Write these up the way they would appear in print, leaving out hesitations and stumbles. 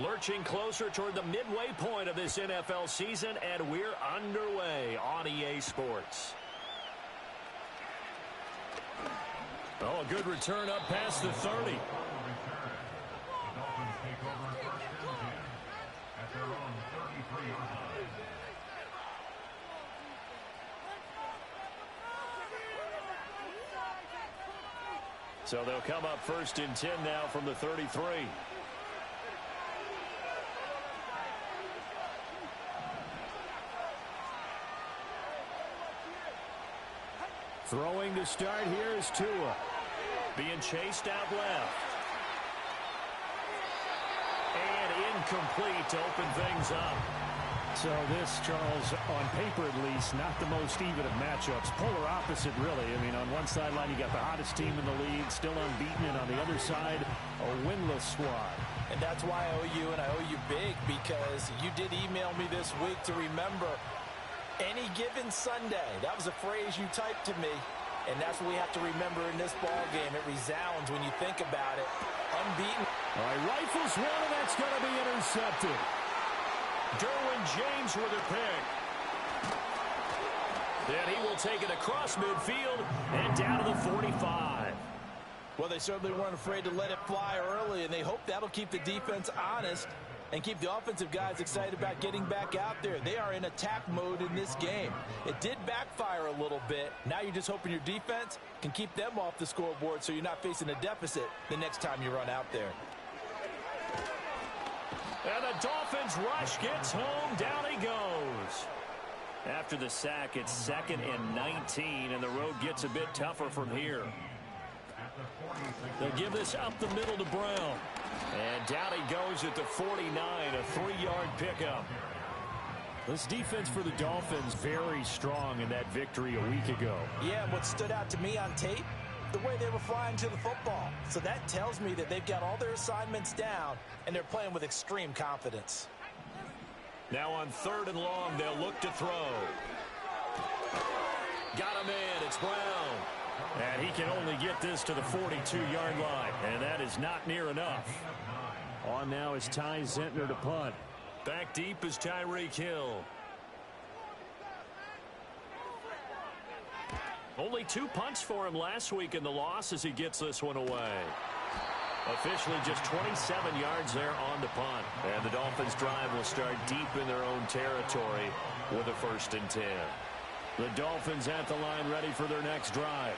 Lurching closer toward the midway point of this NFL season, and we're underway on EA Sports. Oh, a good return up past the 30. So they'll come up 1st and 10 now from the 33. Throwing to start here is Tua. Being chased out left. And incomplete to open things up. So this, Charles, on paper at least, not the most even of matchups. Polar opposite, really. I mean, on one sideline, you got the hottest team in the league, still unbeaten, and on the other side, a winless squad. And that's why I owe you, and I owe you big, because you did email me this week to remember any given Sunday. That was a phrase you typed to me, and that's what we have to remember in this ball game. It resounds when you think about it. Unbeaten. All right, rifles one, and that's going to be intercepted. Derwin James with a pick. Then he will take it across midfield and down to the 45. Well, they certainly weren't afraid to let it fly early, and they hope that'll keep the defense honest and keep the offensive guys excited about getting back out there. They are in attack mode in this game. It did backfire a little bit. Now you're just hoping your defense can keep them off the scoreboard so you're not facing a deficit the next time you run out there. And the Dolphins rush gets home. Down he goes. After the sack, it's 2nd and 19, and the road gets a bit tougher from here. They'll give this up the middle to Brown. And down he goes at the 49, a 3-yard pickup. This defense for the Dolphins very strong in that victory a week ago. Yeah, and what stood out to me on tape, the way they were flying to the football. So that tells me that they've got all their assignments down, and they're playing with extreme confidence. Now on 3rd and long, they'll look to throw. Got him in. It's Brown. And he can only get this to the 42-yard line, and that is not near enough. On now is Ty Zentner to punt. Back deep is Tyreek Hill. Only 2 punts for him last week in the loss as he gets this one away. Officially just 27 yards there on the punt. And the Dolphins drive will start deep in their own territory with a 1st and 10. The Dolphins at the line ready for their next drive.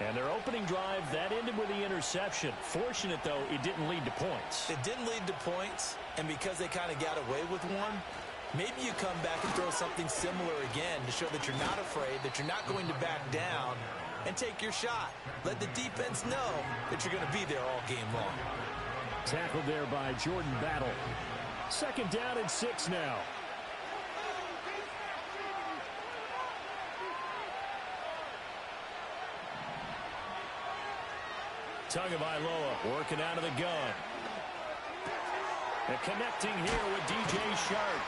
And their opening drive, that ended with the interception. Fortunate, though, it didn't lead to points. It didn't lead to points, and because they kind of got away with one, maybe you come back and throw something similar again to show that you're not afraid, that you're not going to back down, and take your shot. Let the defense know that you're going to be there all game long. Tackled there by Jordan Battle. 2nd down and 6 now. Tagovailoa working out of the gun. And connecting here with DJ Shark.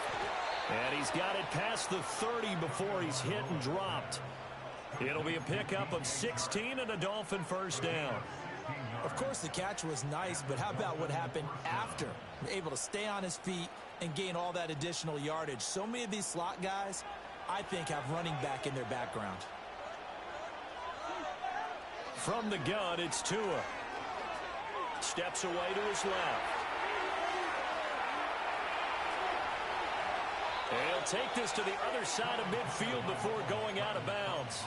And he's got it past the 30 before he's hit and dropped. It'll be a pickup of 16 and a Dolphin 1st down. Of course, the catch was nice, but how about what happened after? Able to stay on his feet and gain all that additional yardage. So many of these slot guys, I think, have running back in their background. From the gun, it's Tua. Steps away to his left. And he'll take this to the other side of midfield before going out of bounds.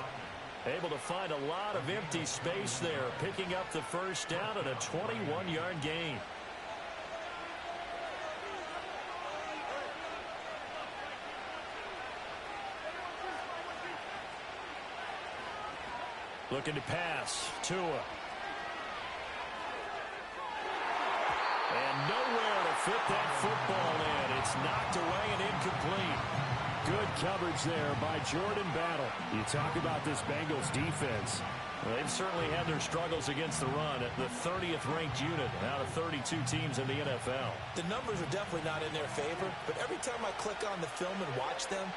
Able to find a lot of empty space there, picking up the 1st down and a 21-yard gain. Looking to pass. Tua. And nowhere to fit that football in. It's knocked away and incomplete. Good coverage there by Jordan Battle. You talk about this Bengals defense. Well, they've certainly had their struggles against the run at the 30th ranked unit out of 32 teams in the NFL. The numbers are definitely not in their favor, but every time I click on the film and watch them,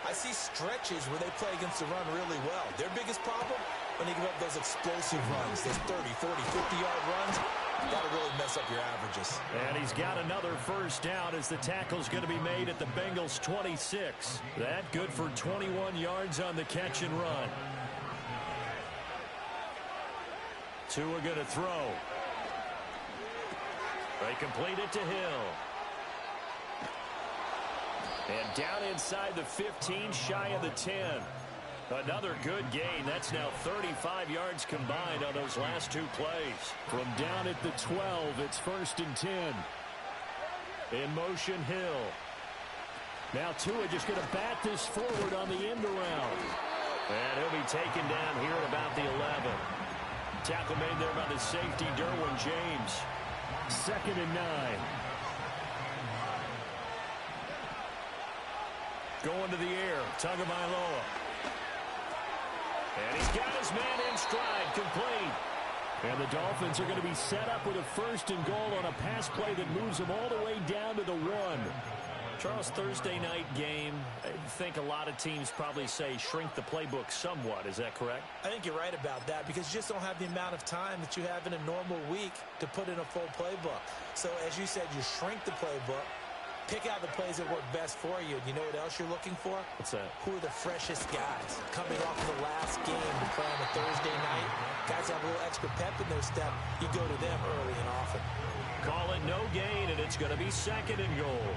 I see stretches where they play against the run really well. Their biggest problem? When they give up those explosive runs, those 30, 40, 50-yard runs, That'll really mess up your averages. And he's got another first down as the tackle's going to be made at the Bengals 26. That good for 21 yards on the catch and run. Two are going to throw. They complete it to Hill. And down inside the 15, shy of the 10. Another good gain. That's now 35 yards combined on those last two plays. From down at the 12, it's 1st and 10. In motion, Hill. Now Tua just going to bat this forward on the end around. And he'll be taken down here at about the 11. Tackle made there by the safety, Derwin James. 2nd and 9. Going to the air, Tagovailoa. And he's got his man in stride, complete. And the Dolphins are going to be set up with a 1st and goal on a pass play that moves them all the way down to the 1. Charles, Thursday night game, I think a lot of teams probably say shrink the playbook somewhat. Is that correct? I think you're right about that because you just don't have the amount of time that you have in a normal week to put in a full playbook. So, as you said, you shrink the playbook. Pick out the plays that work best for you. And you know what else you're looking for? What's that? Who are the freshest guys coming off of the last game to play on a Thursday night? Guys have a little extra pep in their step. You go to them early and often. Call it no gain, and it's going to be 2nd and goal.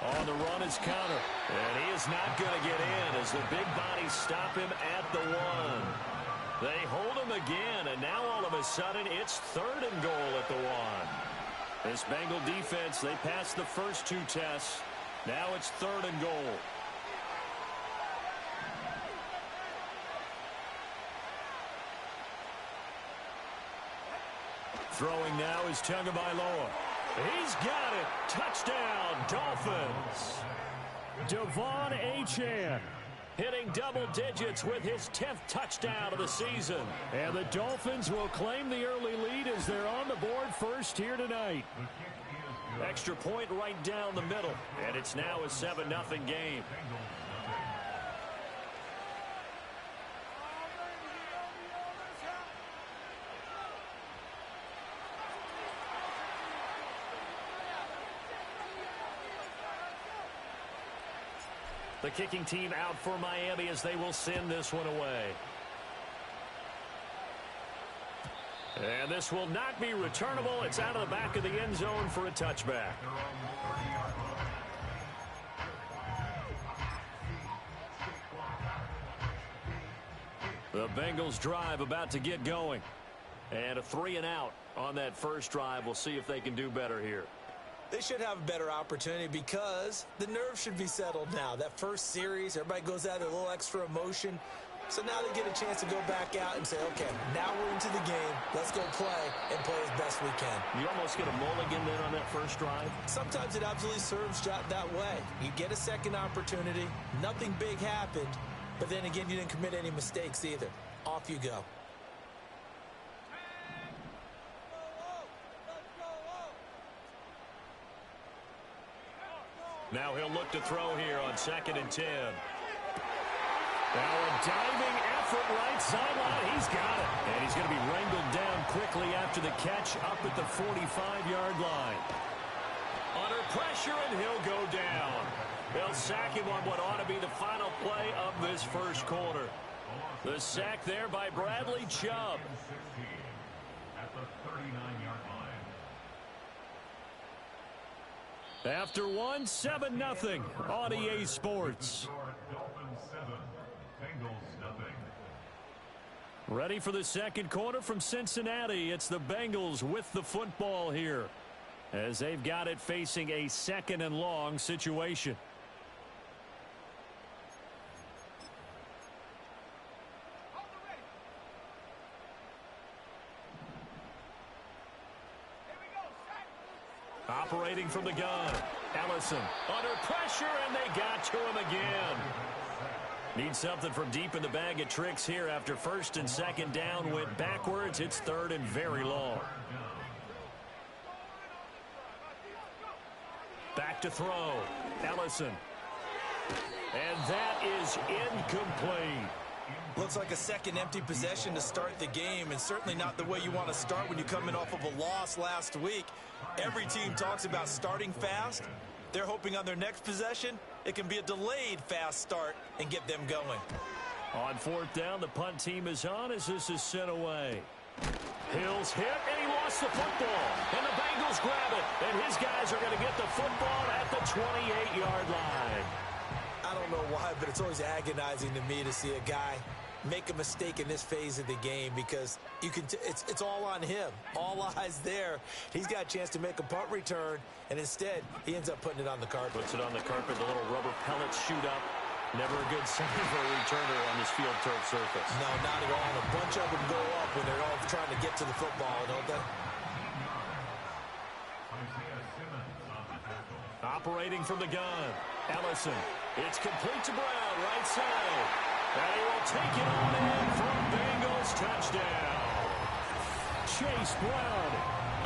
On the run is counter. And he is not going to get in as the big bodies stop him at the 1. They hold him again, and now all of a sudden it's 3rd and goal at the 1. This Bengal defense, they passed the first two tests. Now it's 3rd and goal. Throwing now is Tagovailoa. He's got it. Touchdown, Dolphins. Devon Achane hitting double digits with his 10th touchdown of the season. And the Dolphins will claim the early lead as they're on the board first here tonight. Extra point right down the middle. And it's now a 7-0 game. The kicking team out for Miami as they will send this one away. And this will not be returnable. It's out of the back of the end zone for a touchback. The Bengals drive about to get going. And a 3-and-out on that first drive. We'll see if they can do better here. They should have a better opportunity because the nerves should be settled now. That first series, everybody goes out with a little extra emotion. So now they get a chance to go back out and say, okay, now we're into the game. Let's go play and play as best we can. You almost get a mulligan then on that first drive? Sometimes it absolutely serves that way. You get a second opportunity. Nothing big happened. But then again, you didn't commit any mistakes either. Off you go. Now he'll look to throw here on 2nd and 10. Now a diving effort right sideline. He's got it. And he's going to be wrangled down quickly after the catch up at the 45-yard line. Under pressure, and he'll go down. They'll sack him on what ought to be the final play of this first quarter. The sack there by Bradley Chubb. After one, 7-0 on EA Sports. Ready for the second quarter from Cincinnati. It's the Bengals with the football here as they've got it facing a 2nd and long situation. Operating from the gun. Ellison under pressure, and they got to him again. Need something from deep in the bag of tricks here after 1st and 2nd down went backwards. It's 3rd and very long. back to throw. Ellison. And that is incomplete. Looks like a second empty possession to start the game, and certainly not the way you want to start when you're coming off of a loss last week. Every team talks about starting fast. They're hoping on their next possession, it can be a delayed fast start and get them going. On fourth down, the punt team is on as this is sent away. Hill's hit, and he lost the football. And the Bengals grab it, and his guys are going to get the football at the 28-yard line. I don't know why, but it's always agonizing to me to see a guy make a mistake in this phase of the game, because you can it's all on him. All eyes there. He's got a chance to make a punt return, and instead he ends up putting it on the carpet. Puts it on the carpet, the little rubber pellets shoot up. Never a good sign for a returner on this field turf surface. No, not at all. And a bunch of them go up when they're all trying to get to the football, don't they? Operating from the gun, Ellison. It's complete to Brown, right side. And he will take it on in for a Bengals touchdown. Chase Brown,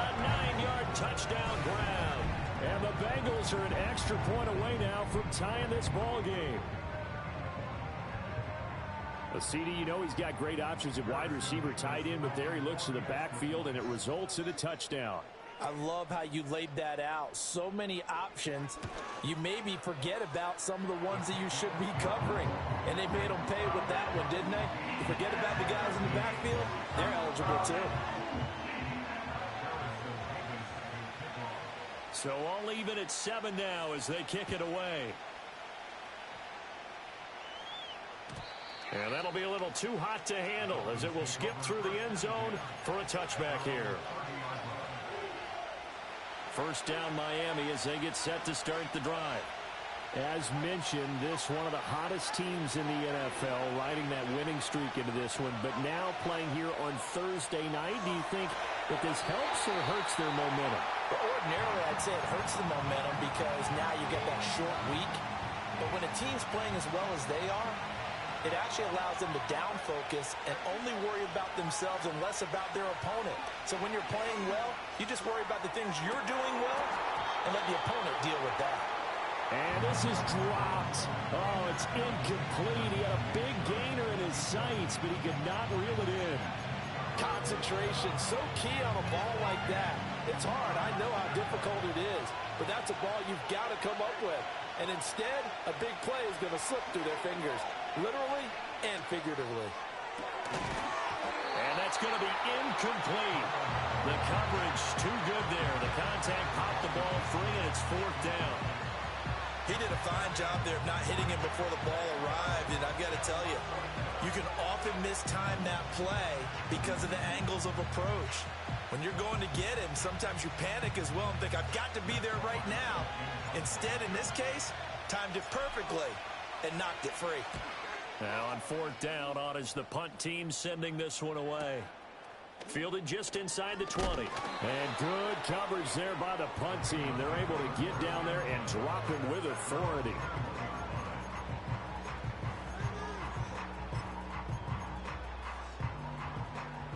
a 9-yard touchdown grab. And the Bengals are an extra point away now from tying this ball game. A CD, you know he's got great options at wide receiver, tight end, but there he looks to the backfield, and it results in a touchdown. I love how you laid that out. So many options. You maybe forget about some of the ones that you should be covering. And they made them pay with that one, didn't they? You forget about the guys in the backfield, they're eligible too. So all even at 7 now as they kick it away. And that'll be a little too hot to handle as it will skip through the end zone for a touchback here. First down Miami as they get set to start the drive. As mentioned, this one of the hottest teams in the NFL, riding that winning streak into this one, but now playing here on Thursday night. Do you think that this helps or hurts their momentum? Well, ordinarily, I'd say it hurts the momentum because now you get that short week. But when a team's playing as well as they are, it actually allows them to down focus and only worry about themselves and less about their opponent. So when you're playing well, you just worry about the things you're doing well and let the opponent deal with that. And this is dropped. Oh, it's incomplete. He had a big gainer in his sights, but he could not reel it in. Concentration, so key on a ball like that. It's hard. I know how difficult it is, but that's a ball you've got to come up with. And instead, a big play is going to slip through their fingers, literally and figuratively. And that's going to be incomplete. The coverage too good there. The contact popped the ball free, and it's fourth down. He did a fine job there of not hitting him before the ball arrived, and I've got to tell you, you can often mistime that play because of the angles of approach. When you're going to get him, sometimes you panic as well and think, I've got to be there right now. Instead, in this case, timed it perfectly and knocked it free. Now on fourth down, on is the punt team sending this one away. Fielded just inside the 20. And good coverage there by the punt team. They're able to get down there and drop him with authority.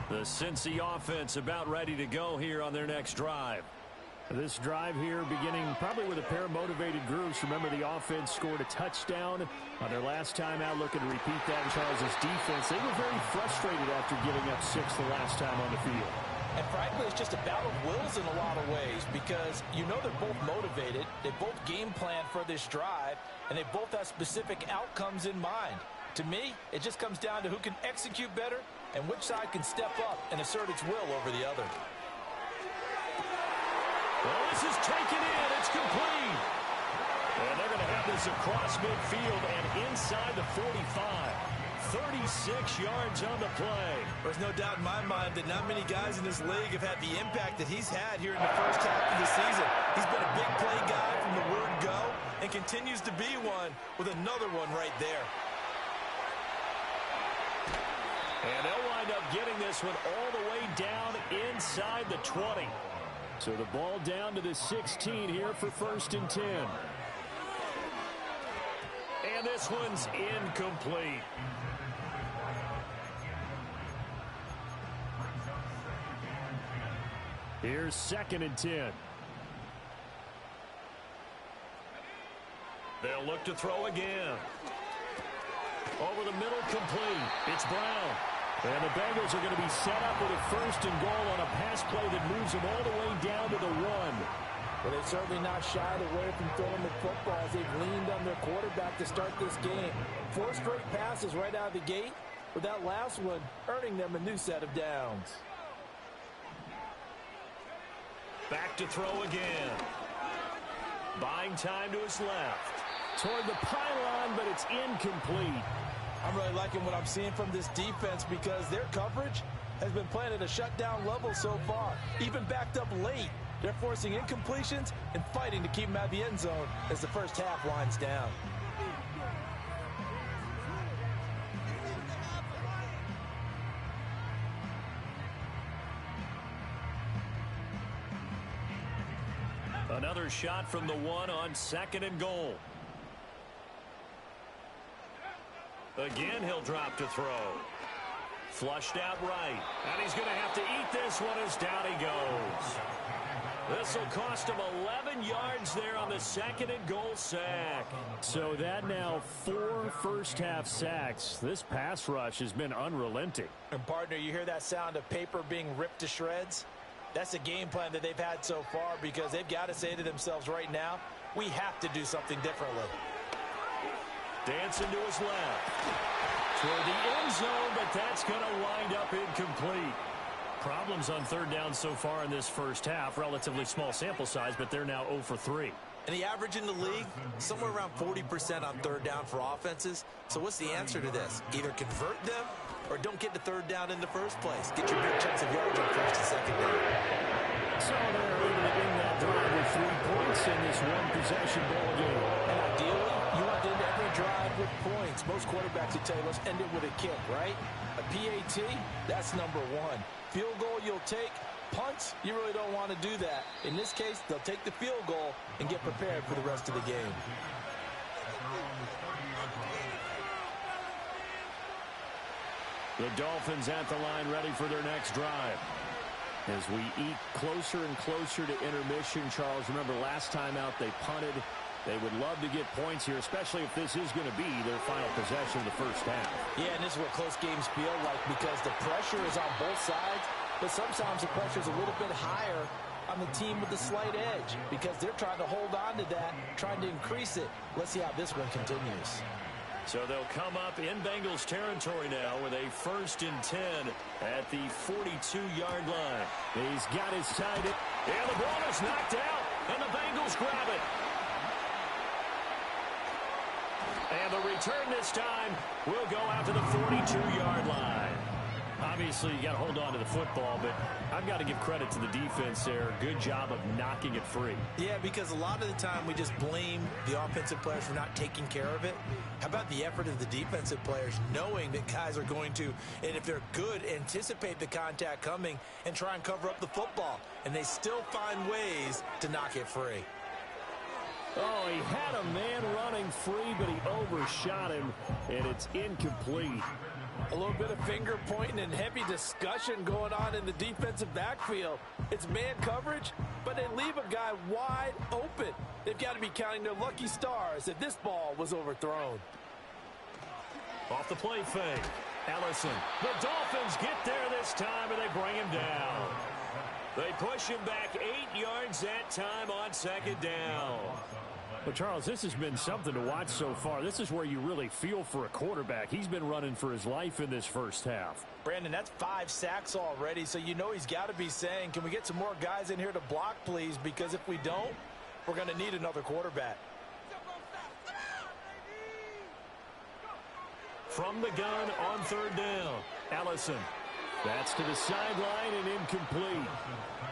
The Cincy offense about ready to go here on their next drive. This drive here beginning probably with a pair of motivated groups. Remember, the offense scored a touchdown on their last time out, looking to repeat that in Charles' defense. They were very frustrated after giving up 6 the last time on the field. And frankly, it's just a battle of wills in a lot of ways because you know they're both motivated. They both game plan for this drive, and they both have specific outcomes in mind. To me, it just comes down to who can execute better and which side can step up and assert its will over the other. Well, this is taken in. It's complete. And they're going to have this across midfield and inside the 45. 36 yards on the play. There's no doubt in my mind that not many guys in this league have had the impact that he's had here in the first half of the season. He's been a big play guy from the word go and continues to be one with another one right there. And they'll wind up getting this one all the way down inside the 20. So the ball down to the 16 here for 1st and 10. And this one's incomplete. Here's 2nd and 10. They'll look to throw again. Over the middle, complete. It's Brown. And the Bengals are going to be set up with a 1st and goal on a pass play that moves them all the way down to the 1. Well, they've certainly not shied away from throwing the football as they've leaned on their quarterback to start this game. 4 straight passes right out of the gate, with that last one earning them a new set of downs. Back to throw again. Buying time to his left. Toward the pylon, but it's incomplete. I'm really liking what I'm seeing from this defense because their coverage has been playing at a shutdown level so far. Even backed up late, they're forcing incompletions and fighting to keep them out of the end zone as the first half winds down. Another shot from the 1 on 2nd and goal. Again, he'll drop to throw. Flushed out right. And he's going to have to eat this one as down he goes. This will cost him 11 yards there on the 2nd and goal sack. So that now 4 first-half sacks. This pass rush has been unrelenting. And, partner, you hear that sound of paper being ripped to shreds? That's the game plan that they've had so far because they've got to say to themselves right now, we have to do something differently. Dancing to his left. Toward the end zone, but that's going to wind up incomplete. Problems on 3rd down so far in this first half. Relatively small sample size, but they're now 0 for 3. And the average in the league, somewhere around 40% on 3rd down for offenses. So what's the answer to this? Either convert them or don't get the 3rd down in the first place. Get your big chunks of yards on 1st and 2nd down. So they're able to end that drive with 3 points in this 1-possession ball game. And ideally, you want to end every drive with points. Most quarterbacks would tell you, let's end it with a kick, right? A PAT, that's number 1. Field goal you'll take. Punts, you really don't want to do that. In this case, they'll take the field goal and get prepared for the rest of the game. The Dolphins at the line ready for their next drive. As we eat closer and closer to intermission, Charles, remember last time out they punted. They would love to get points here, especially if this is going to be their final possession of the first half. Yeah, and this is what close games feel like because the pressure is on both sides, but sometimes the pressure is a little bit higher on the team with the slight edge because they're trying to hold on to that, trying to increase it. Let's see how this one continues. So they'll come up in Bengals territory now with a 1st and 10 at the 42-yard line. He's got his tight end. And the ball is knocked out, and the Bengals grab it. And the return this time will go out to the 42-yard line. Obviously, you got to hold on to the football, but I've got to give credit to the defense there. Good job of knocking it free. Yeah, because a lot of the time we just blame the offensive players for not taking care of it. How about the effort of the defensive players knowing that guys are going to, and if they're good, anticipate the contact coming and try and cover up the football. And they still find ways to knock it free. Oh, he had a man running free, but he overshot him, and it's incomplete. A little bit of finger pointing and heavy discussion going on in the defensive backfield. It's man coverage, but they leave a guy wide open. They've got to be counting their lucky stars that this ball was overthrown. Off the play fake. Ellison. The Dolphins get there this time, and they bring him down. They push him back 8 yards that time on 2nd down. Well, Charles, this has been something to watch so far. This is where you really feel for a quarterback. He's been running for his life in this first half. Brandon, that's 5 sacks already, so you know he's got to be saying, can we get some more guys in here to block, please? Because if we don't, we're going to need another quarterback. From the gun on 3rd down, Ellison. That's to the sideline and incomplete.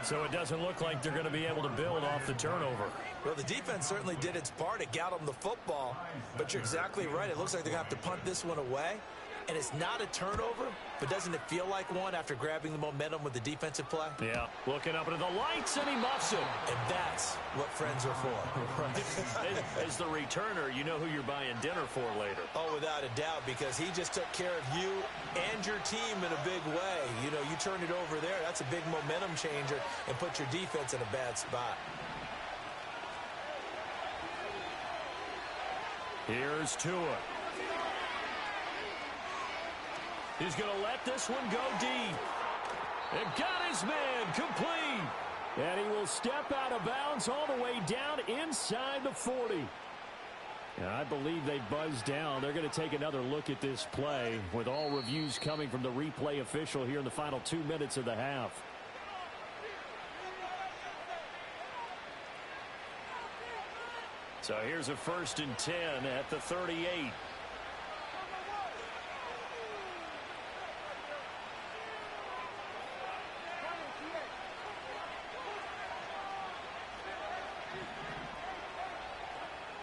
So it doesn't look like they're going to be able to build off the turnover. Well, the defense certainly did its part. It got them the football. But you're exactly right. It looks like they're going to have to punt this one away. And it's not a turnover, but doesn't it feel like one after grabbing the momentum with the defensive play? Yeah, looking up into the lights, and he muffs it. And that's what friends are for. As the returner, you know who you're buying dinner for later. Oh, without a doubt, because he just took care of you and your team in a big way. You know, you turn it over there, that's a big momentum changer and put your defense in a bad spot. Here's Tua. He's going to let this one go deep. And got his man complete. And he will step out of bounds all the way down inside the 40. And I believe they buzzed down. They're going to take another look at this play with all reviews coming from the replay official here in the final 2 minutes of the half. So here's a 1st and 10 at the 38.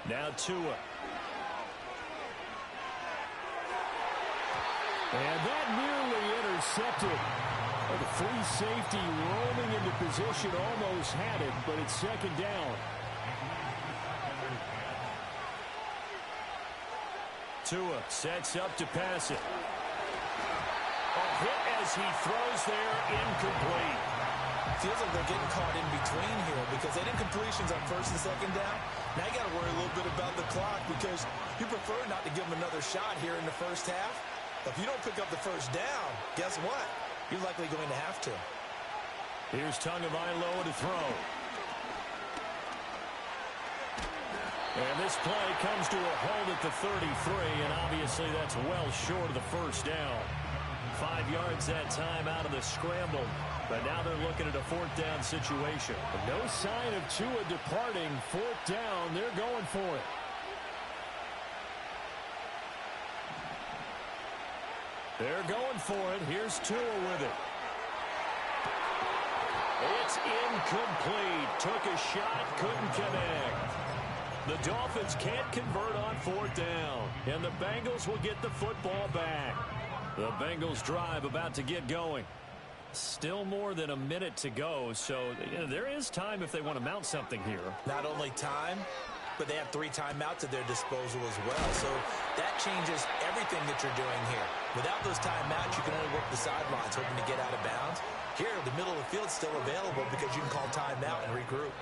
Now Tua. And that nearly intercepted. The free safety roaming into position almost had it, but it's 2nd down. Tua sets up to pass it. A hit as he throws there, incomplete. Feels like they're getting caught in between here because they did completions on 1st and 2nd down. Now you got to worry a little bit about the clock because you prefer not to give them another shot here in the 1st half. If you don't pick up the 1st down, guess what? You're likely going to have to. Here's Tagovailoa to throw. And this play comes to a halt at the 33, and obviously that's well short of the 1st down. 5 yards that time out of the scramble. But now they're looking at a 4th down situation. No sign of Tua departing. 4th down. They're going for it. They're going for it. Here's Tua with it. It's incomplete. Took a shot, couldn't connect. The Dolphins can't convert on 4th down. And the Bengals will get the football back. The Bengals drive about to get going. Still more than a minute to go, so there is time if they want to mount something here. Not only time, but they have 3 timeouts at their disposal as well. So that changes everything that you're doing here. Without those timeouts, you can only work the sidelines, hoping to get out of bounds. Here, the middle of the field's still available because you can call timeout and regroup.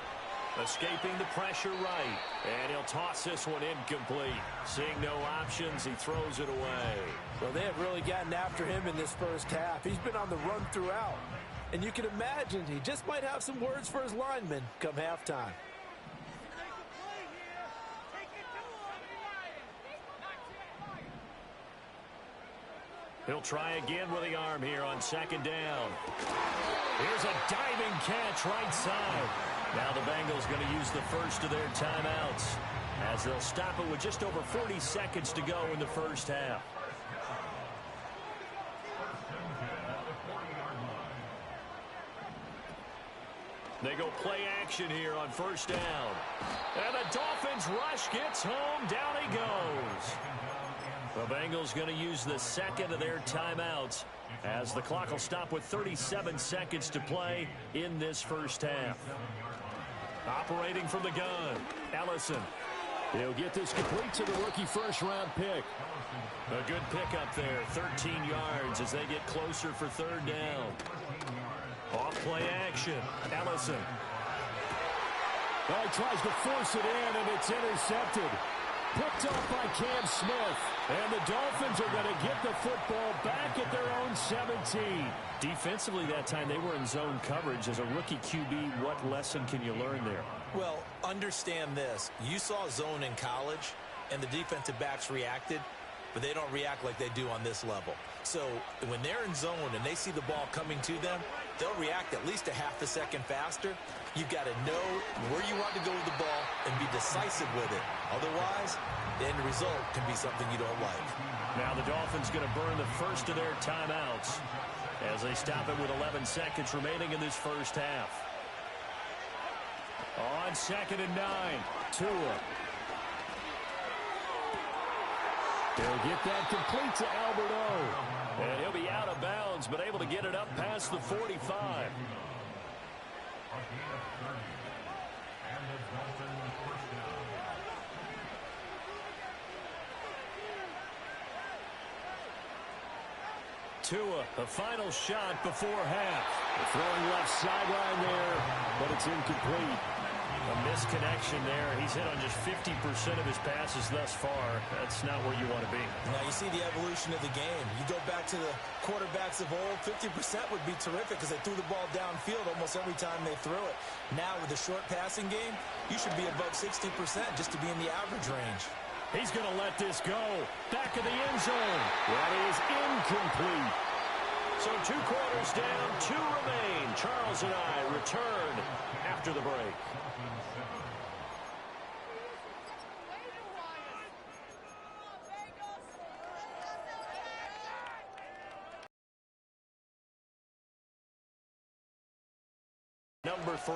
Escaping the pressure right. And he'll toss this one incomplete. Seeing no options, he throws it away. Well, they have really gotten after him in this 1st half. He's been on the run throughout. And you can imagine he just might have some words for his linemen come halftime. He'll try again with the arm here on 2nd down. Here's a diving catch right side. Now the Bengals going to use the 1st of their timeouts as they'll stop it with just over 40 seconds to go in the 1st half. They go play action here on 1st down. And the Dolphins rush gets home. Down he goes. The Bengals going to use the 2nd of their timeouts as the clock will stop with 37 seconds to play in this 1st half. Operating from the gun, Ellison. He'll get this complete to the rookie 1st-round pick. A good pickup there, 13 yards as they get closer for 3rd down. Off play action, Ellison. Well, he tries to force it in, and it's intercepted. Picked up by Cam Smith. And the Dolphins are going to get the football back at their own 17. Defensively that time, they were in zone coverage. As a rookie QB, what lesson can you learn there? Well, understand this. You saw zone in college, and the defensive backs reacted, but they don't react like they do on this level. So when they're in zone and they see the ball coming to them, they'll react at least a half a second faster. You've got to know where you want to go with the ball and be decisive with it. Otherwise, the end result can be something you don't like. Now the Dolphins going to burn the 1st of their timeouts as they stop it with 11 seconds remaining in this 1st half. On 2nd and 9, Tua. They'll get that complete to Albert O. And he'll be out of bounds, but able to get it up past the 45. Tua, a final shot before half. Throwing left sideline there, but it's incomplete. A misconnection there. He's hit on just 50% of his passes thus far. That's not where you want to be. Now you see the evolution of the game. You go back to the quarterbacks of old, 50% would be terrific because they threw the ball downfield almost every time they threw it. Now with the short passing game, you should be above 60% just to be in the average range. He's going to let this go. Back of the end zone. That is incomplete. So 2 quarters down, 2 remain. Charles and I return after the break. Number 3.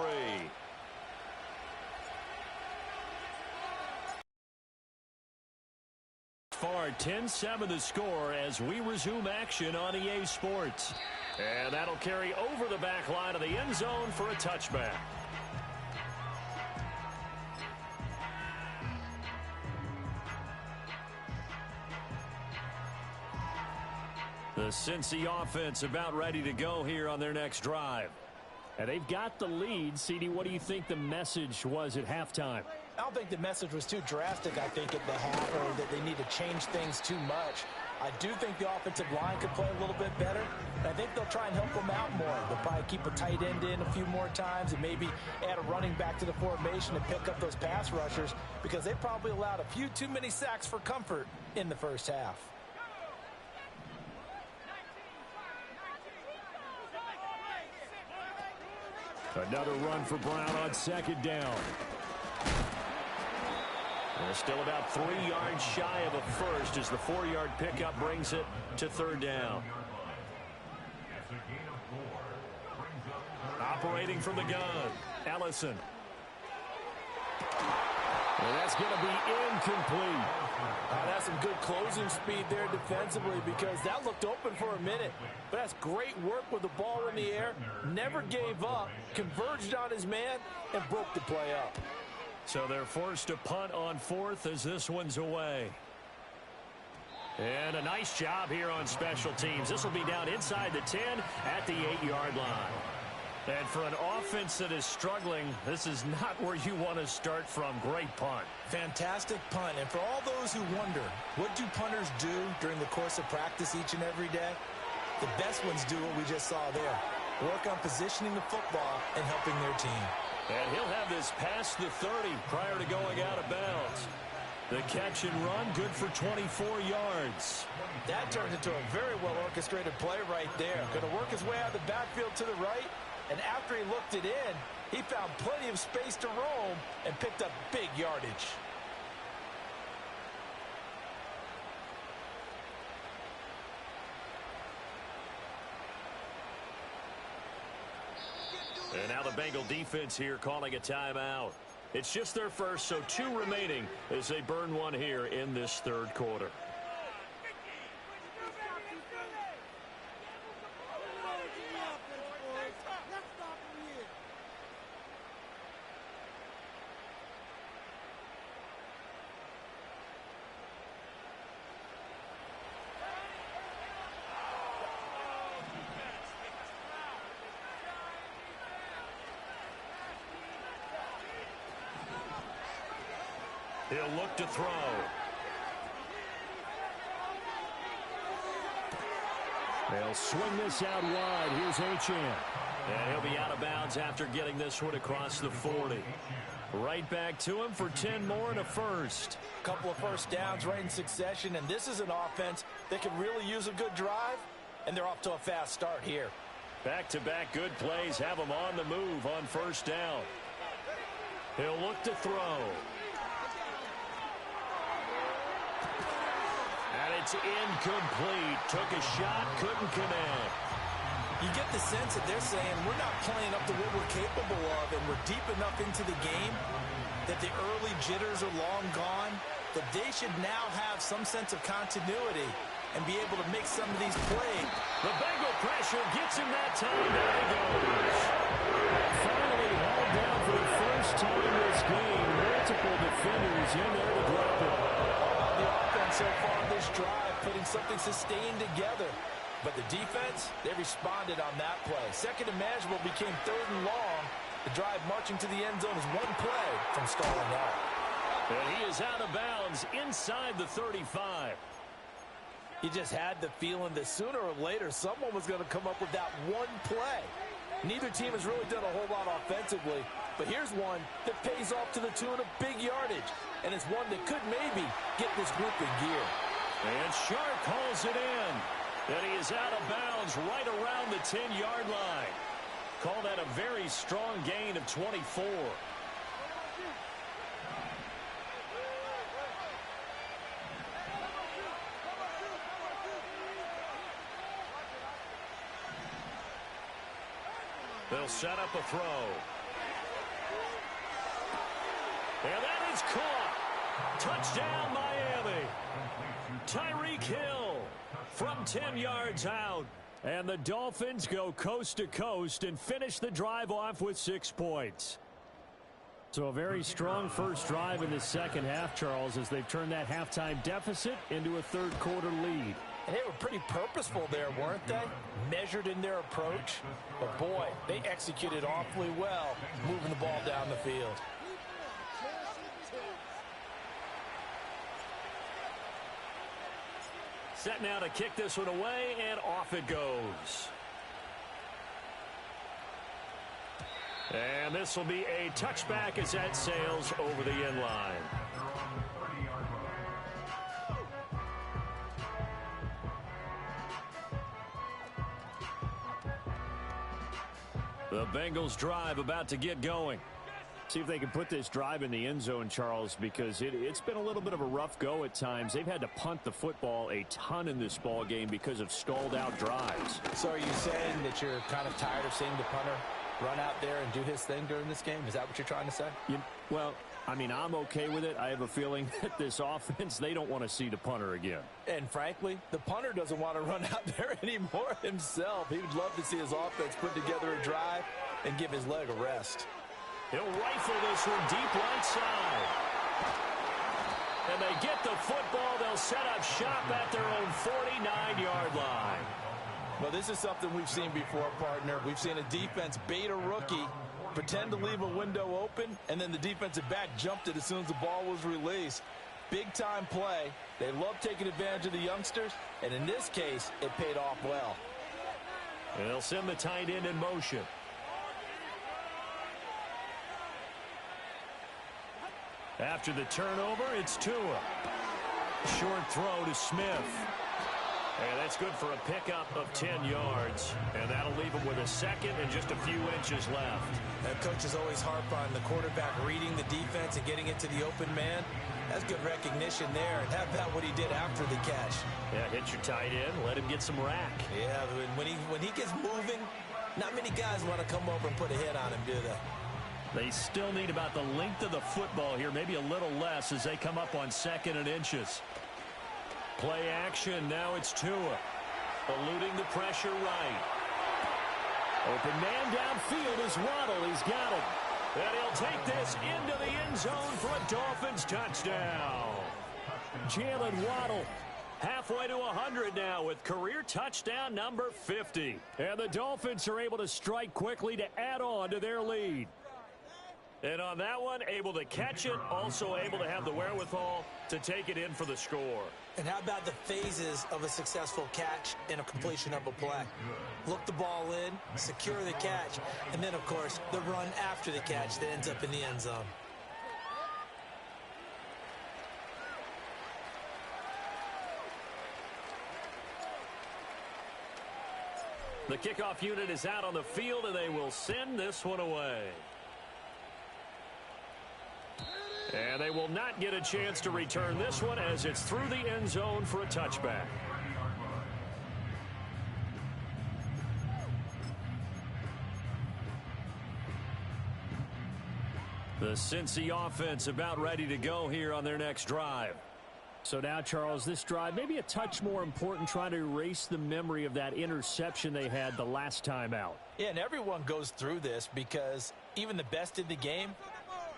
Far 10-7 the score as we resume action on EA Sports. And that'll carry over the back line of the end zone for a touchback. The Cincy offense about ready to go here on their next drive. And they've got the lead. CD, what do you think the message was at halftime? I don't think the message was too drastic, I think, at the half, or that they need to change things too much. I do think the offensive line could play a little bit better. And I think they'll try and help them out more. They'll probably keep a tight end in a few more times and maybe add a running back to the formation and pick up those pass rushers because they probably allowed a few too many sacks for comfort in the first half. Another run for Brown on second down. They're still about 3 yards shy of a first as the 4-yard pickup brings it to 3rd down. Operating from the gun, Ellison. And that's going to be incomplete. That's some good closing speed there defensively because that looked open for a minute. But that's great work with the ball in the air. Never gave up, converged on his man, and broke the play up. So they're forced to punt on 4th as this one's away. And a nice job here on special teams. This will be down inside the 10 at the 8-yard line. And for an offense that is struggling, this is not where you want to start from. Great punt. Fantastic punt. And for all those who wonder, what do punters do during the course of practice each and every day? The best ones do what we just saw there. Work on positioning the football and helping their team. And he'll have this past the 30 prior to going out of bounds. The catch and run, good for 24 yards. That turned into a very well-orchestrated play right there. Going to work his way out of the backfield to the right. And after he looked it in, he found plenty of space to roam and picked up big yardage. And now the Bengal defense here calling a timeout. It's just their first, so 2 remaining as they burn one here in this 3rd quarter. He'll look to throw. They'll swing this out wide. Here's Achane. And he'll be out of bounds after getting this one across the 40. Right back to him for 10 more and a first. A couple of first downs right in succession, and this is an offense that can really use a good drive, and they're off to a fast start here. Back-to-back good plays have him on the move on first down. He'll look to throw. And it's incomplete. Took a shot, couldn't connect. You get the sense that they're saying we're not playing up to what we're capable of, and we're deep enough into the game that the early jitters are long gone, that they should now have some sense of continuity and be able to make some of these plays. The Bengal pressure gets him that time. There he goes. Finally hauled down for the first time this game. Multiple defenders in there to drop it. The offense so far this drive, putting something sustained together. But the defense, they responded on that play. Second and manageable became 3rd and long, The drive marching to the end zone is one play from stalling out. And he is out of bounds inside the 35. You just had the feeling that sooner or later someone was going to come up with that one play. Neither team has really done a whole lot offensively, but here's one that pays off to the tune of big yardage, and it's one that could maybe get this group in gear. And Sharp hauls it in. And he is out of bounds right around the 10-yard line. Call that a very strong gain of 24. They'll set up a throw. And that is caught. Touchdown, Miami. Tyreek Hill from 10 yards out. And the Dolphins go coast to coast and finish the drive off with 6 points. So a very strong first drive in the second half, Charles, as they've turned that halftime deficit into a third-quarter lead. And they were pretty purposeful there, weren't they? Measured in their approach. But, boy, they executed awfully well moving the ball down the field. Set now to kick this one away, and off it goes. And this will be a touchback as that sails over the end line. The Bengals drive about to get going. See if they can put this drive in the end zone, Charles, because it's been a little bit of a rough go at times. They've had to punt the football a ton in this ball game because of stalled-out drives. So are you saying that you're kind of tired of seeing the punter run out there and do his thing during this game? Is that what you're trying to say? Well, I mean, I'm okay with it. I have a feeling that this offense, they don't want to see the punter again. And frankly, the punter doesn't want to run out there anymore himself. He would love to see his offense put together a drive and give his leg a rest. He'll rifle this one deep right side. And they get the football. They'll set up shop at their own 49-yard line. Well, this is something we've seen before, partner. We've seen a defense bait a rookie, pretend to leave a window open, and then the defensive back jumped it as soon as the ball was released. Big-time play. They love taking advantage of the youngsters, and in this case, it paid off well. And they'll send the tight end in motion. After the turnover, it's Tua. Short throw to Smith. And that's good for a pickup of 10 yards. And that'll leave him with a second and just a few inches left. Coaches always harp on the quarterback reading the defense and getting it to the open man. That's good recognition there. And how about what he did after the catch? Yeah, hit your tight end, let him get some rack. Yeah, when he gets moving, not many guys want to come over and put a hit on him, do they? They still need about the length of the football here, maybe a little less as they come up on 2nd and inches. Play action, now it's Tua. Eluding the pressure right. Open man downfield is Waddle, he's got it. And he'll take this into the end zone for a Dolphins touchdown. Jalen Waddle halfway to 100 now with career touchdown number 50. And the Dolphins are able to strike quickly to add on to their lead. And on that one, able to catch it, also able to have the wherewithal to take it in for the score. And how about the phases of a successful catch and a completion of a play? Look the ball in, secure the catch, and then, of course, the run after the catch that ends up in the end zone. The kickoff unit is out on the field, and they will send this one away. And they will not get a chance to return this one as it's through the end zone for a touchback. The Cincy offense about ready to go here on their next drive. So now, Charles, this drive maybe a touch more important, trying to erase the memory of that interception they had the last time out. Yeah, and everyone goes through this because even the best in the game,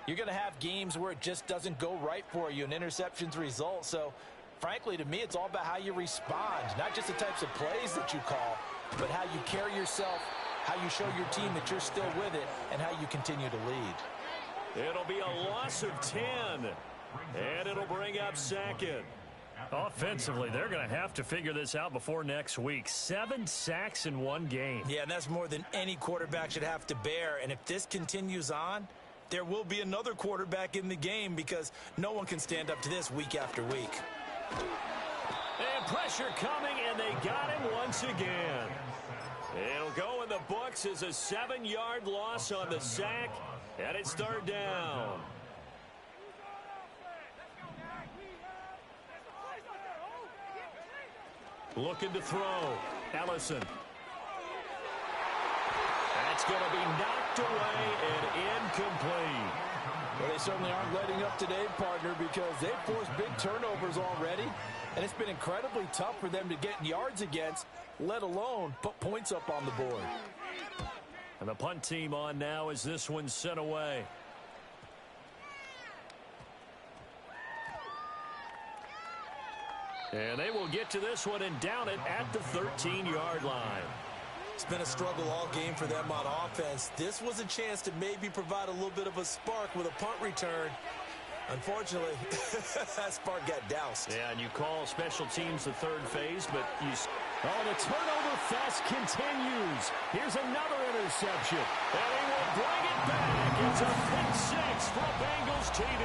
you're going to have games where it just doesn't go right for you and interceptions result. So, frankly, to me, it's all about how you respond, not just the types of plays that you call, but how you carry yourself, how you show your team that you're still with it, and how you continue to lead. It'll be a loss of 10, and it'll bring up second. Offensively, they're going to have to figure this out before next week. 7 sacks in one game. Yeah, and that's more than any quarterback should have to bear. And if this continues on, there will be another quarterback in the game because no one can stand up to this week after week. And pressure coming, and they got him once again. It'll go in the books as a 7-yard loss on the sack, and it's third down. Looking to throw. Ellison. That's going to be knocked away and incomplete. Well, they certainly aren't letting up today, partner, because they've forced big turnovers already, and it's been incredibly tough for them to get yards against, let alone put points up on the board. And the punt team on now as this one's sent away. And they will get to this one and down it at the 13-yard line. It's been a struggle all game for them on offense. This was a chance to maybe provide a little bit of a spark with a punt return. Unfortunately, that spark got doused. Yeah, and you call special teams the third phase, but you... Oh, the turnover fest continues. Here's another interception. And he will bring it back. It's a pick six for a Bengals TD.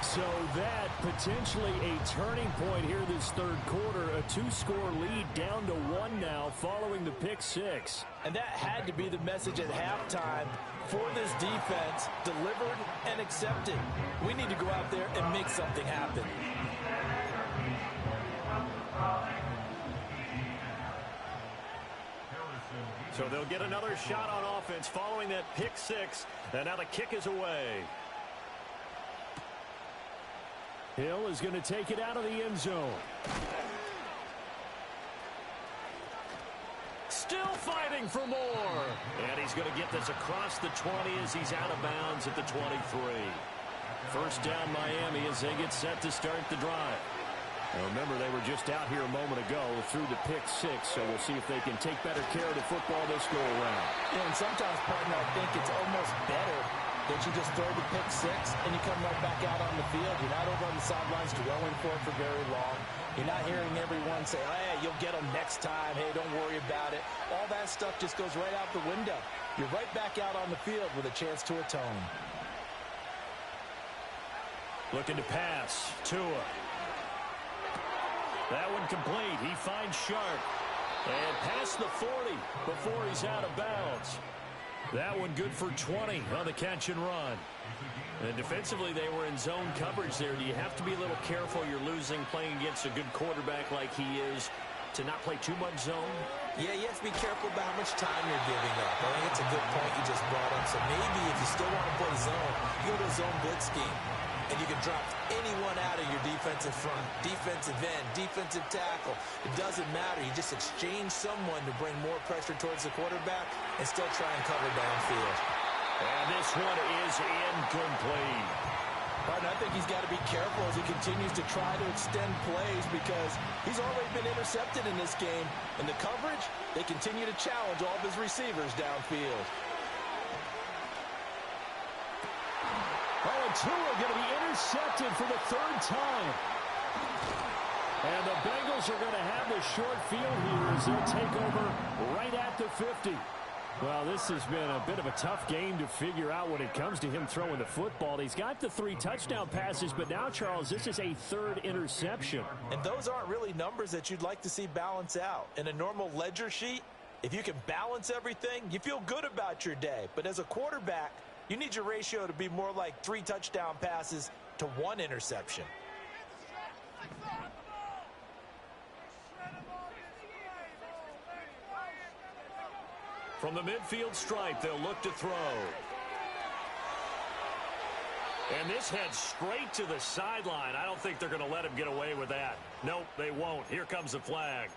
So that potentially a turning point here this third quarter. A 2-score lead down to 1 now following the pick six. And that had to be the message at halftime for this defense, delivered and accepted. We need to go out there and make something happen. So they'll get another shot on offense following that pick six. And now the kick is away. Hill is going to take it out of the end zone. Still fighting for more. And he's going to get this across the 20 as he's out of bounds at the 23. First down Miami as they get set to start the drive. Now remember, they were just out here a moment ago through the pick six, so we'll see if they can take better care of the football this go around. Yeah, and sometimes, partner, I think it's almost better that you just throw the pick six and you come right back out on the field. You're not over on the sidelines dwelling for it for very long. You're not hearing everyone say, hey, you'll get them next time. Hey, don't worry about it. All that stuff just goes right out the window. You're right back out on the field with a chance to atone. Looking to pass. Tua. That one complete. He finds Sharp. And past the 40 before he's out of bounds. That one good for 20 on the catch and run. And defensively, they were in zone coverage there. Do you have to be a little careful? You're losing playing against a good quarterback like he is to not play too much zone? Yeah, you have to be careful about how much time you're giving up. I think it's a good point you just brought up. So maybe if you still want to play zone, you go to a zone blitz scheme. And you can drop anyone out of your defensive front, defensive end, defensive tackle. It doesn't matter. You just exchange someone to bring more pressure towards the quarterback and still try and cover downfield. And this one is incomplete. Right, I think he's got to be careful as he continues to try to extend plays because he's already been intercepted in this game. In the coverage, they continue to challenge all of his receivers downfield. Oh, and Tua going to be intercepted for the third time. And the Bengals are going to have the short field here as they'll take over right at the 50. Well, this has been a bit of a tough game to figure out when it comes to him throwing the football. He's got the 3 touchdown passes, but now, Charles, this is a 3rd interception. And those aren't really numbers that you'd like to see balance out. In a normal ledger sheet, if you can balance everything, you feel good about your day. But as a quarterback, you need your ratio to be more like 3 touchdown passes to 1 interception. From the midfield stripe, they'll look to throw. And this heads straight to the sideline. I don't think they're going to let him get away with that. Nope, they won't. Here comes the flag.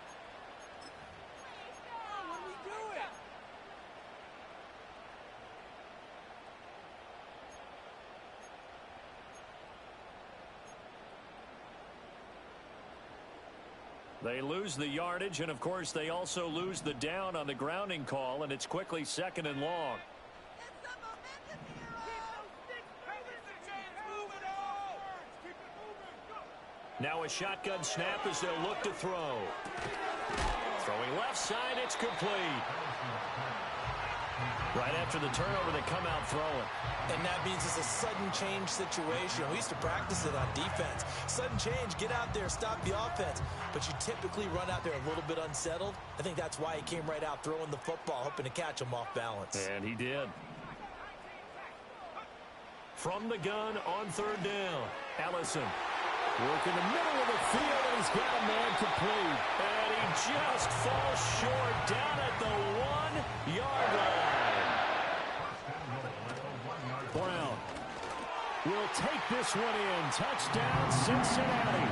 They lose the yardage, and, of course, they also lose the down on the grounding call, and it's quickly 2nd and long. Now a shotgun snap as they'll look to throw. Throwing left side, it's complete. Right after the turnover, they come out throwing. And that means it's a sudden change situation. We used to practice it on defense. Sudden change, get out there, stop the offense. But you typically run out there a little bit unsettled. I think that's why he came right out throwing the football, hoping to catch him off balance. And he did. From the gun on 3rd down, Allison. Work in the middle of the field, and he's got a man complete. And he just falls short down at the 1-yard line. Brown will take this one in. Touchdown, Cincinnati.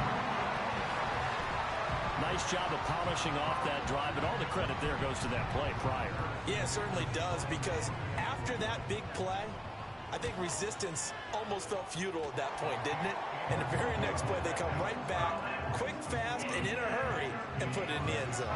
Nice job of polishing off that drive, and all the credit there goes to that play prior. Yeah, it certainly does, because after that big play, I think resistance almost felt futile at that point, didn't it? And the very next play, they come right back, quick, fast, and in a hurry, and put it in the end zone.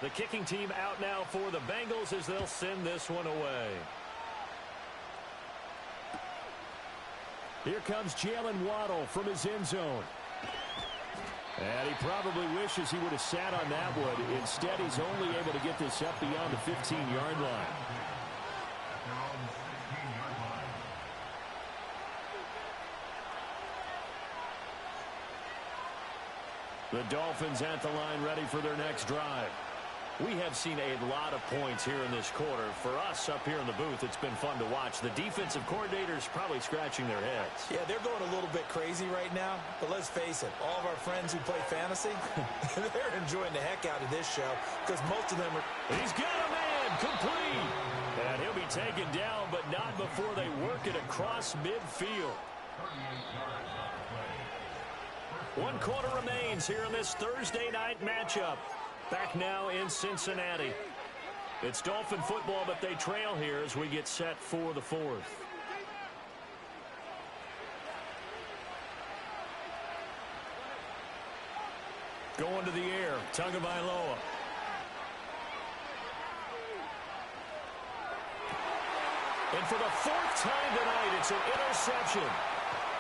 The kicking team out now for the Bengals as they'll send this one away. Here comes Jalen Waddle from his end zone. And he probably wishes he would have sat on that one. Instead, he's only able to get this up beyond the 15-yard line. The Dolphins at the line, ready for their next drive. We have seen a lot of points here in this quarter. For us up here in the booth, it's been fun to watch. The defensive coordinators probably scratching their heads. Yeah, they're going a little bit crazy right now. But let's face it, all of our friends who play fantasy, they're enjoying the heck out of this show because most of them are... He's got a man complete. And he'll be taken down, but not before they work it across midfield. 1 quarter remains here in this Thursday night matchup. Back now in Cincinnati. It's Dolphin football, but they trail here as we get set for the 4th. Going to the air, Tagovailoa. And for the 4th time tonight, it's an interception.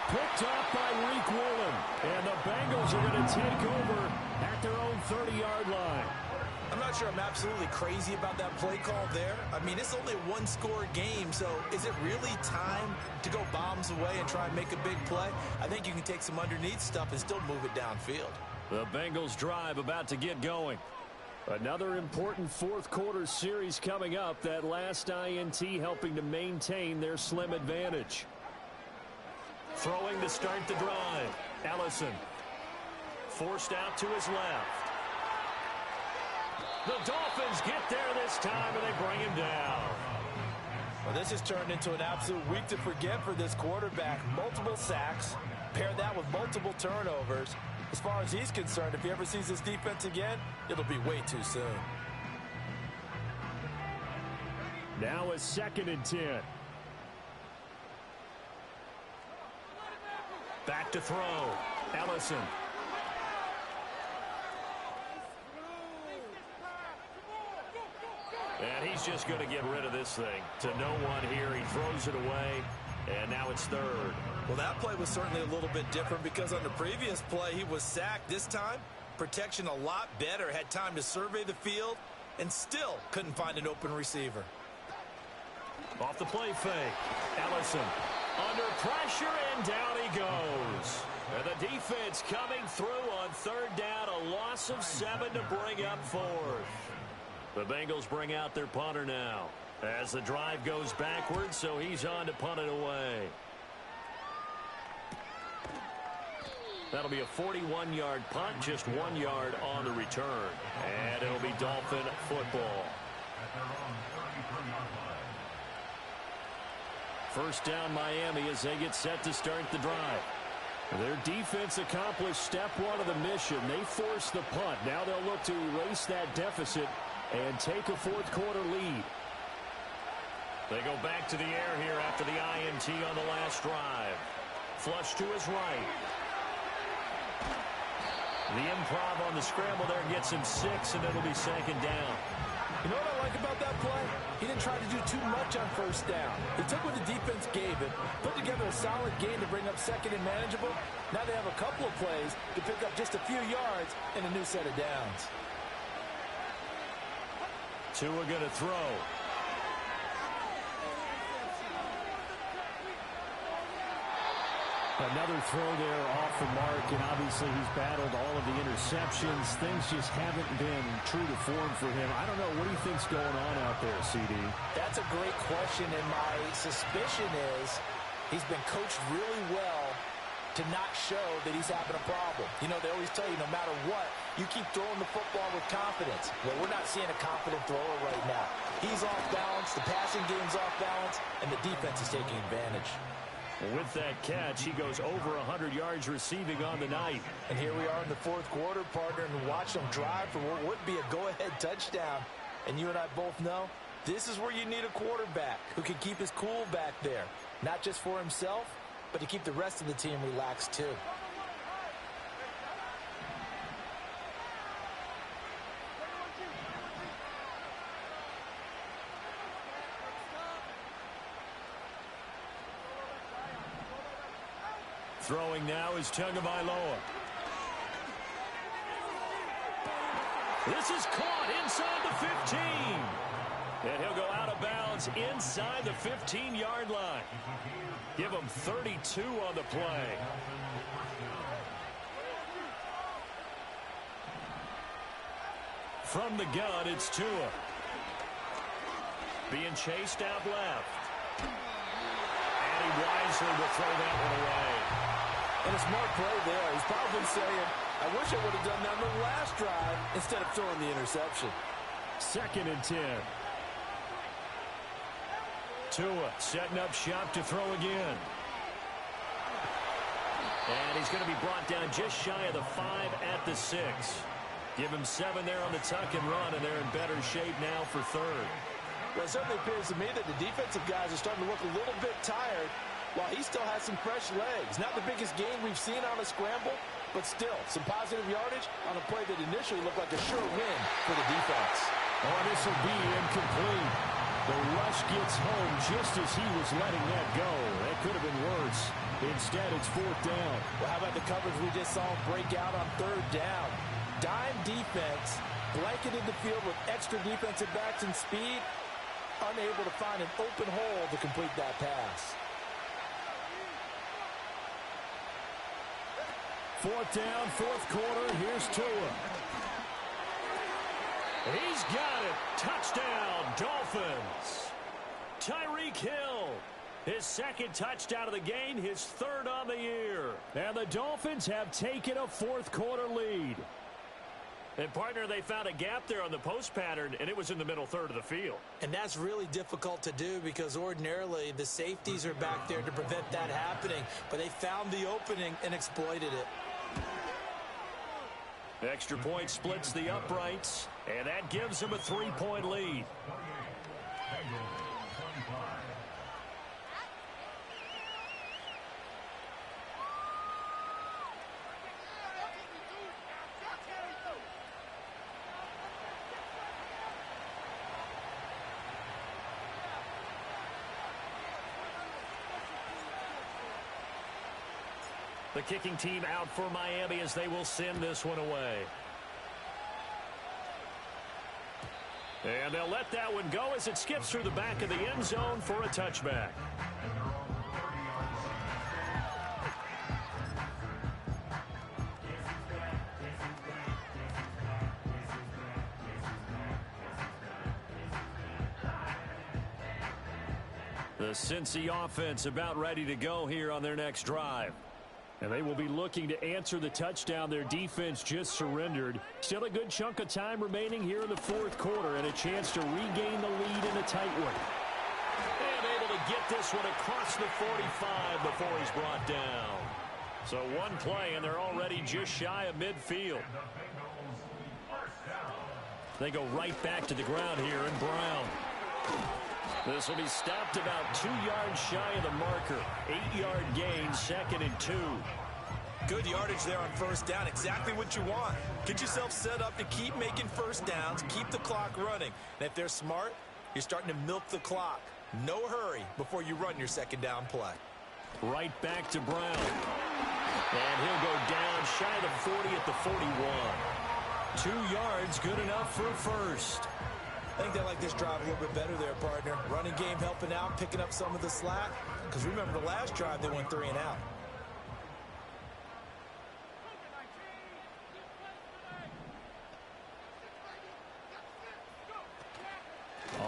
Picked off by Reek Woolen. And the Bengals are going to take over at their own 30-yard line. I'm not sure I'm absolutely crazy about that play call there. I mean, it's only a 1-score game, so is it really time to go bombs away and try and make a big play? I think you can take some underneath stuff and still move it downfield. The Bengals drive about to get going. Another important 4th quarter series coming up. That last INT helping to maintain their slim advantage. Throwing to start the drive. Allison. Forced out to his left. The Dolphins get there this time, and they bring him down. Well, this has turned into an absolute week to forget for this quarterback. Multiple sacks. Pair that with multiple turnovers. As far as he's concerned, if he ever sees this defense again, it'll be way too soon. Now a 2nd and 10. Back to throw. Allison. And he's just going to get rid of this thing. To no one here. He throws it away. And now it's 3rd. Well, that play was certainly a little bit different because on the previous play, he was sacked. This time, protection a lot better. Had time to survey the field and still couldn't find an open receiver. Off the play fake. Allison under pressure, and down he goes. And the defense coming through on 3rd down. A loss of 7 to bring up 4th. The Bengals bring out their punter now as the drive goes backwards, so he's on to punt it away. That'll be a 41-yard punt, just 1 yard on the return. And it'll be Dolphin football. 1st down Miami as they get set to start the drive. Their defense accomplished step one of the mission. They forced the punt. Now they'll look to erase that deficit and take a fourth quarter lead. They go back to the air here after the INT on the last drive. Flush to his right. The improv on the scramble there gets him 6, and it'll be second down. You know what I like about that play? He didn't try to do too much on first down. He took what the defense gave him, put together a solid game to bring up second and manageable. Now they have a couple of plays to pick up just a few yards and a new set of downs. Tua going to throw. Another throw there off the mark, and obviously he's battled all of the interceptions. Things just haven't been true to form for him. I don't know. What do you think's going on out there, CD? That's a great question, and my suspicion is he's been coached really well to not show that he's having a problem. You know, they always tell you no matter what, you keep throwing the football with confidence. Well, we're not seeing a confident thrower right now. He's off balance, the passing game's off balance, and the defense is taking advantage. With that catch, he goes over 100 yards receiving on the night. And here we are in the fourth quarter, partner, and watch them drive for what would be a go-ahead touchdown. And you and I both know this is where you need a quarterback who can keep his cool back there. Not just for himself, but to keep the rest of the team relaxed too. Throwing now is Tagovailoa. This is caught inside the 15. And he'll go out of bounds inside the 15-yard line. Give him 32 on the play. From the gun, it's Tua. Being chased out left. And he wisely will throw that one away. And a smart play there. He's probably saying, I wish I would have done that on the last drive instead of throwing the interception. 2nd and 10. Tua setting up shop to throw again. And he's going to be brought down just shy of the 5 at the 6. Give him 7 there on the tuck and run, and they're in better shape now for third. Well, it certainly appears to me that the defensive guys are starting to look a little bit tired, while he still has some fresh legs. Not the biggest game we've seen on a scramble, but still some positive yardage on a play that initially looked like a sure win for the defense. Oh, this will be incomplete. The rush gets home just as he was letting that go. That could have been worse. Instead, it's 4th down. Well, how about the coverage we just saw him break out on 3rd down? Dime defense, blanketed the field with extra defensive backs and speed, unable to find an open hole to complete that pass. 4th down, 4th quarter. Here's Tua. He's got it. Touchdown, Dolphins. Tyreek Hill. His 2nd touchdown of the game, his 3rd on the year. And the Dolphins have taken a 4th quarter lead. And, partner, they found a gap there on the post pattern, and it was in the middle 3rd of the field. And that's really difficult to do because ordinarily the safeties are back there to prevent that happening. But they found the opening and exploited it. Extra point splits the uprights, and that gives them a 3-point lead. The kicking team out for Miami as they will send this one away. And they'll let that one go as it skips through the back of the end zone for a touchback. The Cincy offense about ready to go here on their next drive. And they will be looking to answer the touchdown their defense just surrendered. Still a good chunk of time remaining here in the 4th quarter and a chance to regain the lead in a tight one. And able to get this one across the 45 before he's brought down. So one play, and they're already just shy of midfield. They go right back to the ground here, and Brown. This will be stopped about 2 yards shy of the marker. 8-yard gain, 2nd and 2. Good yardage there on first down. Exactly what you want. Get yourself set up to keep making first downs, keep the clock running. And if they're smart, you're starting to milk the clock. No hurry before you run your second down play. Right back to Brown. And he'll go down shy of the 40 at the 41. 2 yards, good enough for a first. I think they like this drive a little bit better there, partner. Running game helping out, picking up some of the slack. Because remember, the last drive, they went 3 and out.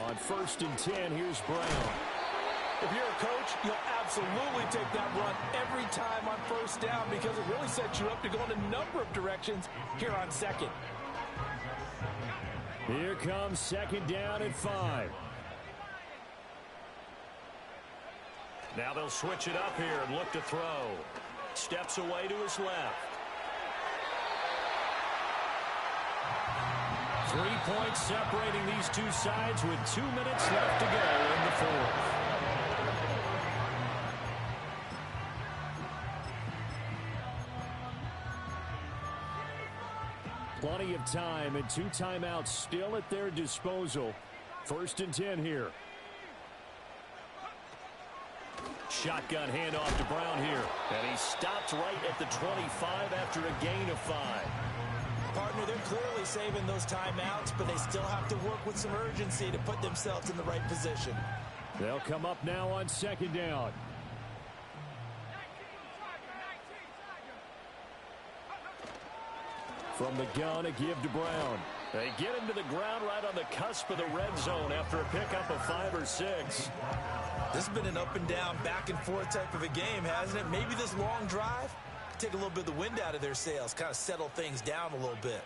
On 1st and 10, here's Brown. If you're a coach, you'll absolutely take that run every time on first down because it really sets you up to go in a number of directions here on 2nd. Here comes 2nd down and 5. Now they'll switch it up here and look to throw. Steps away to his left. 3 points separating these two sides with 2 minutes left to go in the 4th. Plenty of time and 2 timeouts still at their disposal. 1st and 10 here. Shotgun handoff to Brown here. And he stopped right at the 25 after a gain of 5. Partner, they're clearly saving those timeouts, but they still have to work with some urgency to put themselves in the right position. They'll come up now on 2nd down. From the gun, a give to Brown. They get him to the ground right on the cusp of the red zone after a pickup of 5 or 6. This has been an up and down, back and forth type of a game, hasn't it? Maybe this long drive could take a little bit of the wind out of their sails, kind of settle things down a little bit.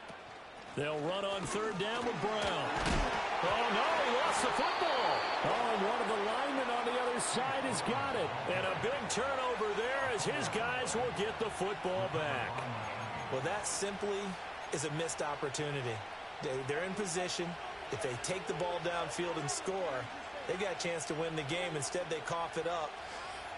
They'll run on 3rd down with Brown. Oh, no, he lost the football. Oh, one of the linemen on the other side has got it. And a big turnover there as his guys will get the football back. Well, that simply is a missed opportunity. They're in position. If they take the ball downfield and score, they got a chance to win the game. Instead, they cough it up.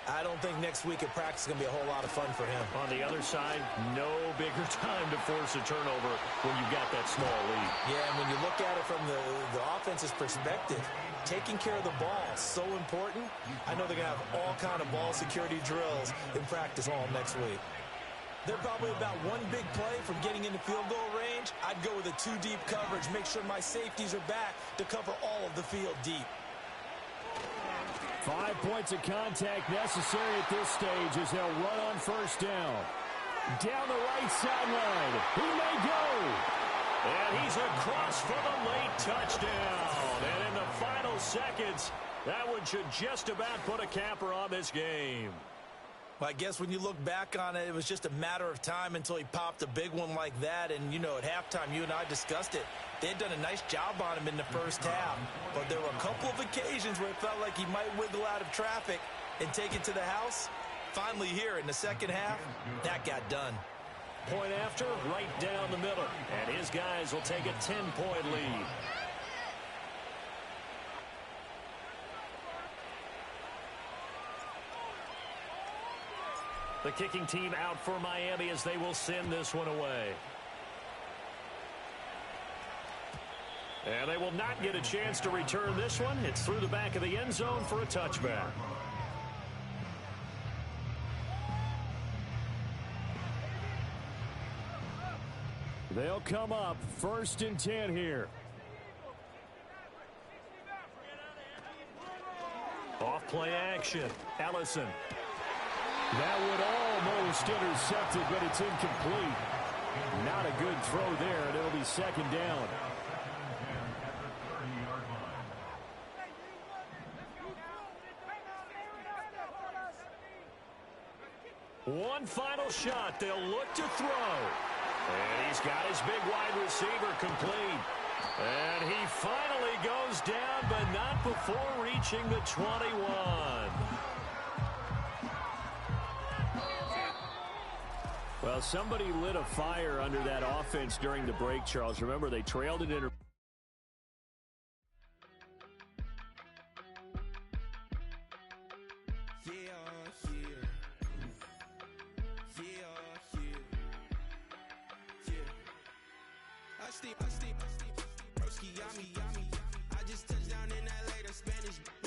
I don't think next week at practice is going to be a whole lot of fun for him. On the other side, no bigger time to force a turnover when you've got that small lead. Yeah, and when you look at it from the offense's perspective, taking care of the ball is so important. I know they're going to have all kind of ball security drills in practice all next week. They're probably about one big play from getting into field goal range. I'd go with a 2-deep coverage, make sure my safeties are back to cover all of the field deep. 5 points of contact necessary at this stage as they'll run on 1st down. Down the right sideline. He may go. And he's across for the late touchdown. And in the final seconds, that one should just about put a capper on this game. Well, I guess when you look back on it, it was just a matter of time until he popped a big one like that. And, you know, at halftime, you and I discussed it. They had done a nice job on him in the first half. But there were a couple of occasions where it felt like he might wiggle out of traffic and take it to the house. Finally here in the second half, that got done. Point after, right down the middle. And his guys will take a 10-point lead. The kicking team out for Miami as they will send this one away. And they will not get a chance to return this one. It's through the back of the end zone for a touchback. They'll come up 1st and 10 here. Off play action. Ellison. That would almost intercept it, but it's incomplete. Not a good throw there, and it'll be 2nd down. One final shot. They'll look to throw. And he's got his big wide receiver complete. And he finally goes down, but not before reaching the 21. Well, somebody lit a fire under that offense during the break, Charles. Remember, they trailed it in. I just touched down in LA, the Spanish